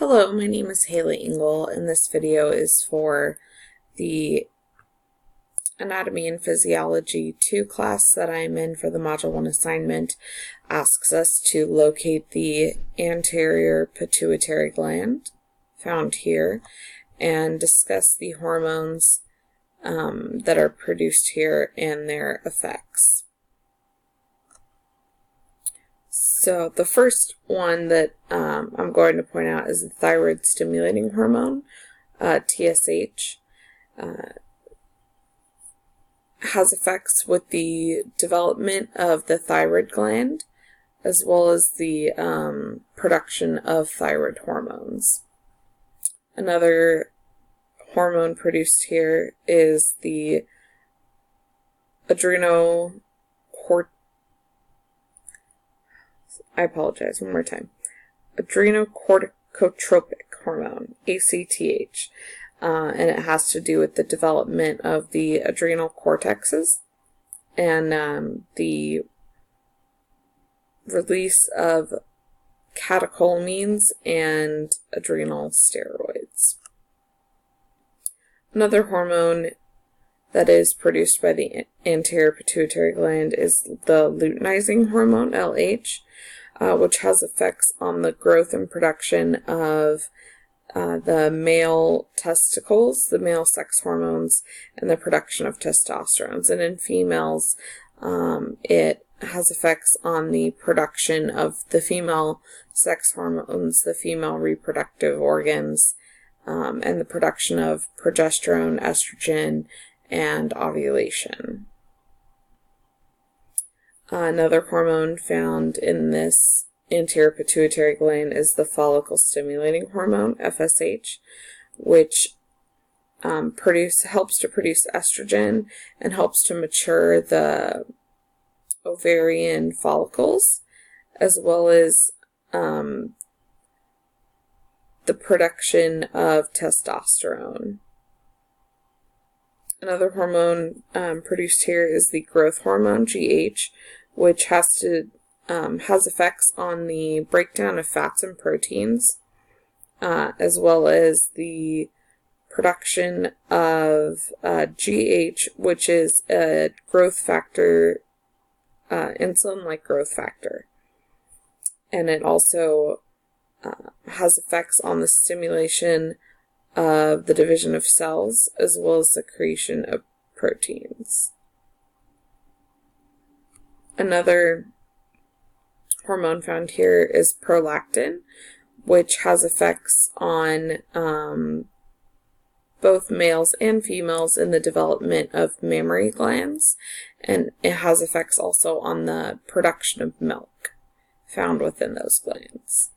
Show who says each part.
Speaker 1: Hello, my name is Haley Engel, and this video is for the Anatomy and Physiology 2 class that I am in for the Module 1 assignment. Asks us to locate the anterior pituitary gland, found here, and discuss the hormones that are produced here and their effects. So the first one that I'm going to point out is the thyroid stimulating hormone, TSH. Has effects with the development of the thyroid gland as well as the production of thyroid hormones. Another hormone produced here is the adrenocorticotropic hormone, ACTH, and it has to do with the development of the adrenal cortexes and the release of catecholamines and adrenal steroids. Another hormone that is produced by the anterior pituitary gland is the luteinizing hormone, LH, which has effects on the growth and production of the male testicles, the male sex hormones, and the production of testosterone. And in females, it has effects on the production of the female sex hormones, the female reproductive organs, and the production of progesterone, estrogen, and ovulation. Another hormone found in this anterior pituitary gland is the follicle stimulating hormone, FSH, which helps to produce estrogen and helps to mature the ovarian follicles, as well as the production of testosterone. Another hormone produced here is the growth hormone, GH, which has effects on the breakdown of fats and proteins, as well as the production of GH, which is a growth factor, insulin-like growth factor. And it also has effects on the stimulation of the division of cells, as well as the creation of proteins. Another hormone found here is prolactin, which has effects on both males and females in the development of mammary glands, and it has effects also on the production of milk found within those glands.